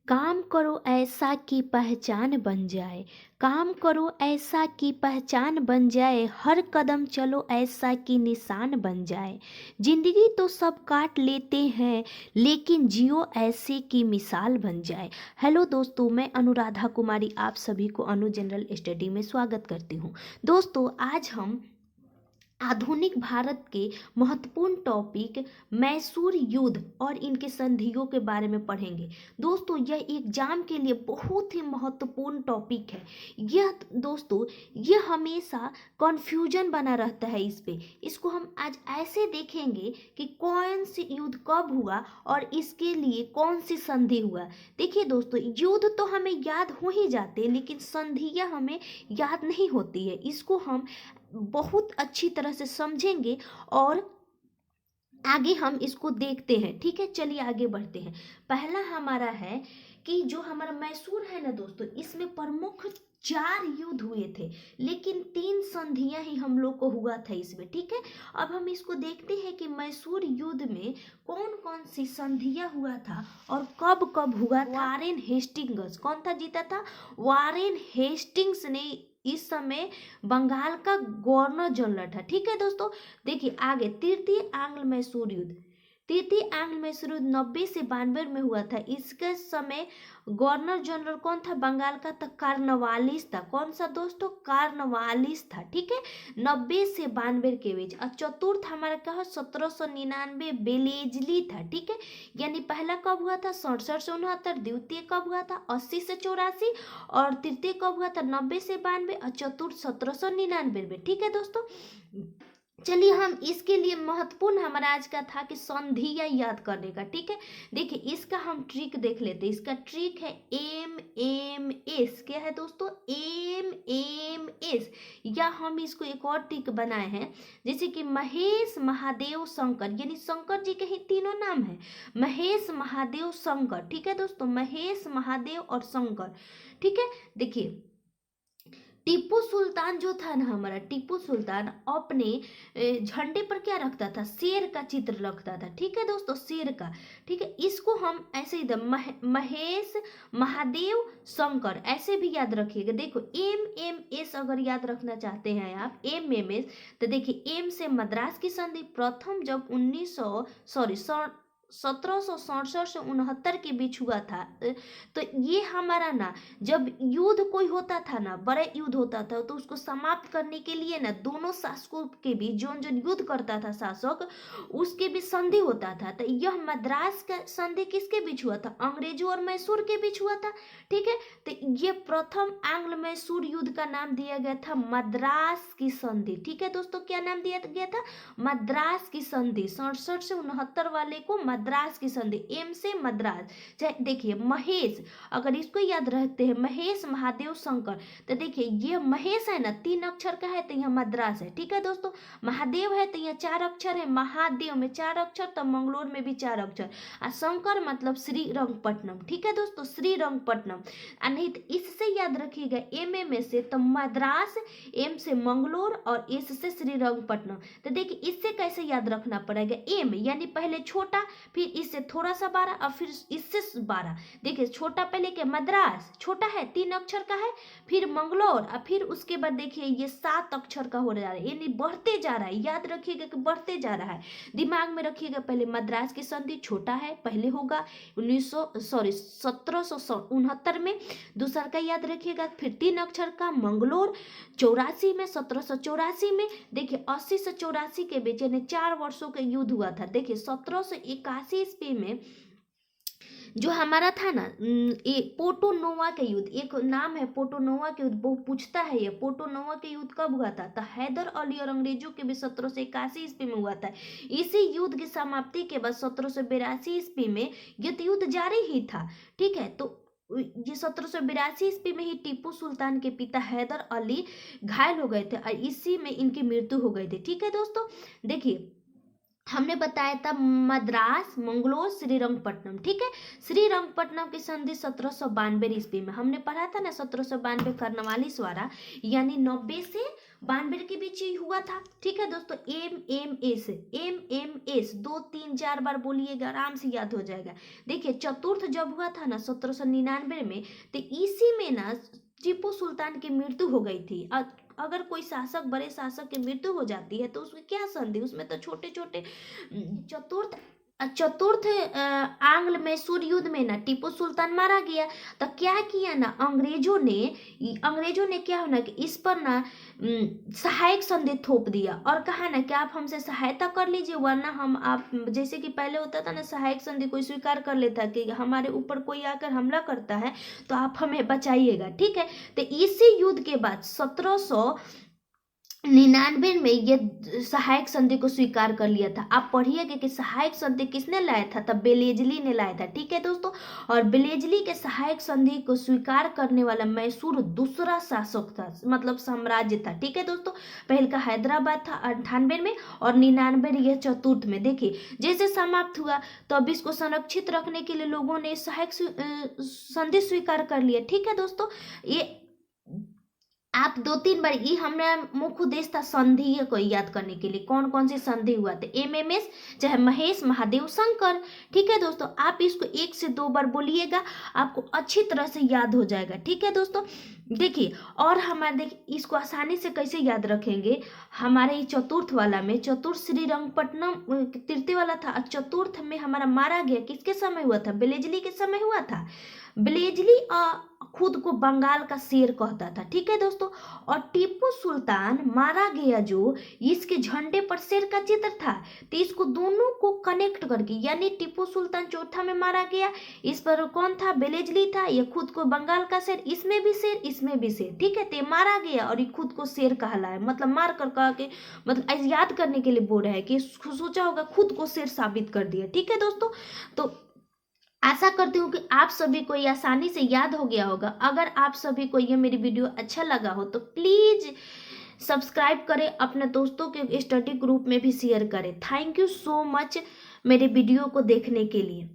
काम करो ऐसा कि पहचान बन जाए। काम करो ऐसा कि पहचान बन जाए, हर कदम चलो ऐसा कि निशान बन जाए। जिंदगी तो सब काट लेते हैं, लेकिन जियो ऐसे कि मिसाल बन जाए। हेलो दोस्तों, मैं अनुराधा कुमारी आप सभी को अनु जनरल स्टडी में स्वागत करती हूँ। दोस्तों, आज हम आधुनिक भारत के महत्वपूर्ण टॉपिक मैसूर युद्ध और इनके संधियों के बारे में पढ़ेंगे। दोस्तों, यह एग्जाम के लिए बहुत ही महत्वपूर्ण टॉपिक है। यह दोस्तों, यह हमेशा कन्फ्यूजन बना रहता है इस पे। इसको हम आज ऐसे देखेंगे कि कौन सी युद्ध कब हुआ और इसके लिए कौन सी संधि हुआ। देखिए दोस्तों, युद्ध तो हमें याद हो ही जाते हैं, लेकिन संधियां हमें याद नहीं होती है। इसको हम बहुत अच्छी तरह से समझेंगे और आगे हम इसको देखते हैं। ठीक है, चलिए आगे बढ़ते हैं। पहला हमारा है कि जो हमारा मैसूर है ना दोस्तों, इसमें प्रमुख 4 युद्ध हुए थे, लेकिन 3 संधियां ही हम लोग को हुआ था इसमें। ठीक है, अब हम इसको देखते हैं कि मैसूर युद्ध में कौन कौन सी संधियां हुआ था और कब कब हुआ था। वारेन हेस्टिंग्स कौन था जीता था? वारेन हेस्टिंग्स ने इस समय बंगाल का गवर्नर जनरल था। ठीक है दोस्तों, देखिए आगे तृतीय आंग्ल मैसूर युद्ध। तृतीय आंग्ल मैसूर युद्ध 90 से 92 में हुआ था। इसके समय गवर्नर जनरल कौन था बंगाल का? था कार्नवालिस था। कौन सा दोस्तों? कार्नवालिस था। ठीक है, 90 से 92 के बीच। और चतुर्थ हमारा क्या है? 1799 बेलेजली था। ठीक है, यानी पहला कब हुआ था? 67 से 69। द्वितीय कब हुआ था? 80 से 84। और तृतीय कब हुआ था? 90 से 92। और चतुर्थ 1799 में। ठीक है दोस्तों, चलिए हम इसके लिए महत्वपूर्ण हमारा आज का था कि संधियां याद करने का। ठीक है, देखिए इसका हम ट्रिक देख लेते हैं। इसका ट्रिक है एम क्या है दोस्तों? एम या हम इसको एक और ट्रिक बनाए हैं, जैसे कि महेश महादेव शंकर, यानी शंकर जी के ही तीनों नाम है, महेश महादेव शंकर। ठीक है दोस्तों, महेश महादेव और शंकर। ठीक है, देखिए टीपू सुल्तान जो था ना हमारा, टीपू सुल्तान अपने झंडे पर क्या रखता था? शेर का चित्र रखता था। ठीक है दोस्तों, शेर का। ठीक है, इसको हम ऐसे ही महेश महादेव शंकर ऐसे भी याद रखिएगा। देखो एम अगर याद रखना चाहते हैं आप, एम तो देखिए एम से मद्रास की संधि प्रथम जब 1767 से 69 के बीच हुआ था। तो ये हमारा ना, जब युद्ध कोई होता था ना, बड़ा युद्ध होता था, तो उसको समाप्त करने के लिए ना दोनों शासकों के बीच जो जो युद्ध करता था शासक, उसके बीच संधि होता था। तो यह मद्रास का संधि किसके बीच हुआ था? अंग्रेजों और मैसूर के बीच हुआ था। ठीक है, तो ये प्रथम आंग्ल मैसूर युद्ध का नाम दिया गया था मद्रास की संधि। ठीक है दोस्तों, क्या नाम दिया गया था? मद्रास की संधि। 67 से 69 वाले को मद्रास की संधि, एम से मद्रास। देखिए महेश, अगर इसको याद रखते हैं महेश महादेव शंकर, तो देखिए ये महेश है ना 3 अक्षर का है, तो यह मद्रास है। ठीक है दोस्तों, महादेव है तो यह 4 अक्षर है, महादेव में 4 अक्षर, तो मंगलोर में भी 4 अक्षर। और शंकर मतलब श्रीरंगपट्टनम। ठीक है दोस्तों, श्रीरंगपट्टनम। नहीं तो इससे याद रखिएगा एम से तो मद्रास, एम से मंगलोर और एस से श्रीरंगपट्टनम। तो देखिए इससे कैसे याद रखना पड़ेगा? एम यानी पहले छोटा, फिर इससे थोड़ा सा 12 और फिर इससे 12। देखिए छोटा पहले के मद्रास छोटा है 3 अक्षर का है, फिर मंगलोर और फिर उसके बाद देखिए ये 7 अक्षर का हो जा रहा है, यानी बढ़ते जा रहा है। याद रखिएगा कि बढ़ते जा रहा है, दिमाग में रखिएगा। पहले मद्रास की संधि छोटा है, पहले होगा 1769 में। दूसरा का याद रखिएगा, फिर 3 अक्षर का मंगलोर 84 में, 1784 में। देखिए 80 से 84 के बीच यानी 4 वर्षों का युद्ध हुआ था। देखिए 1781 ईस्वी में जो हमारा था ना ये पोटोनोवा के युद्ध, एक नाम है पोटोनोवा के युद्ध, वो पूछता है ये पोटोनोवा के युद्ध कब हुआ था? तो हैदर अली और अंग्रेजों के बीच 1781 ईस्वी में हुआ था। इसी युद्ध की समाप्ति के बाद 1782 ईस्वी में ये युद्ध जारी ही था। ठीक है, तो ये 1782 ईस्वी में ही टीपू सुल्तान के पिता हैदर अली घायल हो गए थे और इसी में इनकी मृत्यु हो गई थी। ठीक है दोस्तों, देखिए हमने बताया था मद्रास, मंगलोर, श्रीरंगपट्टनम। ठीक है, श्रीरंगपट्टनम की संधि 1792 ईस्वी में हमने पढ़ा था ना, 1792 कर्नवालिस वाला, यानी 90 से 92 के बीच ही हुआ था। ठीक है दोस्तों, एम एम एस 2 3 4 बार बोलिएगा, आराम से याद हो जाएगा। देखिए, चतुर्थ जब हुआ था ना 1799 में, तो इसी में ना टीपू सुल्तान की मृत्यु हो गई थी। अगर कोई शासक, बड़े शासक की मृत्यु हो जाती है तो उसमें क्या संधि, उसमें तो छोटे छोटे चतुर्थ आंग्ल मैसूर युद्ध में ना टीपू सुल्तान मारा गया। तो क्या किया ना अंग्रेजों ने क्या होना कि इस पर ना सहायक संधि थोप दिया और कहा ना कि आप हमसे सहायता कर लीजिए, वरना हम आप, जैसे कि पहले होता था ना, सहायक संधि कोई स्वीकार कर लेता कि हमारे ऊपर कोई आकर हमला करता है तो आप हमें बचाइएगा। ठीक है, तो इसी युद्ध के बाद 1799 में ये सहायक संधि को स्वीकार कर लिया था। आप पढ़िएगा कि सहायक संधि किसने लाया था, तब बेलेजली ने लाया था। ठीक है दोस्तों, और बेलेजली के सहायक संधि को स्वीकार करने वाला मैसूर दूसरा शासक था, मतलब साम्राज्य था। ठीक है दोस्तों, पहले का हैदराबाद था 98 में, और 99 यह चतुर्थ में। देखिए, जैसे समाप्त हुआ तो अब इसको संरक्षित रखने के लिए लोगों ने सहायक संधि स्वीकार कर लिया। ठीक है दोस्तों, ये आप 2 3 बार, ये हमारा मुख्य उद्देश्य था संधि को याद करने के लिए, कौन कौन सी संधि हुआ था, एमएमएस, चाहे महेश, महादेव, शंकर। ठीक है दोस्तों, आप इसको 1 से 2 बार बोलिएगा, आपको अच्छी तरह से याद हो जाएगा। ठीक है दोस्तों, देखिए, और हमारे देखिए इसको आसानी से कैसे याद रखेंगे, हमारे चतुर्थ वाला में, चतुर्थ श्रीरंगपट्टनम तृतीय वाला था, चतुर्थ में हमारा मारा गया किसके समय हुआ था, बेलेजली के समय हुआ था। बेलेजली खुद को बंगाल का शेर कहता था। ठीक है दोस्तों, और टीपू सुल्तान मारा गया जो इसके झंडे पर शेर का चित्र था, तो इसको दोनों को कनेक्ट करके, यानी टीपू सुल्तान चौथा में मारा गया, इस पर कौन था, बेलेजली था, ये खुद को बंगाल का शेर, इसमें भी शेर, इसमें भी शेर। ठीक है, तो मारा गया और ये खुद को शेर कहला है, मतलब मार कर कह के, मतलब ऐसे याद करने के लिए बोल रहा है कि सोचा होगा खुद को शेर साबित कर दिया। ठीक है दोस्तों, तो आशा करती हूँ कि आप सभी को ये आसानी से याद हो गया होगा। अगर आप सभी को ये मेरी वीडियो अच्छा लगा हो तो प्लीज सब्सक्राइब करें, अपने दोस्तों के स्टडी ग्रुप में भी शेयर करें। थैंक यू सो मच मेरे वीडियो को देखने के लिए।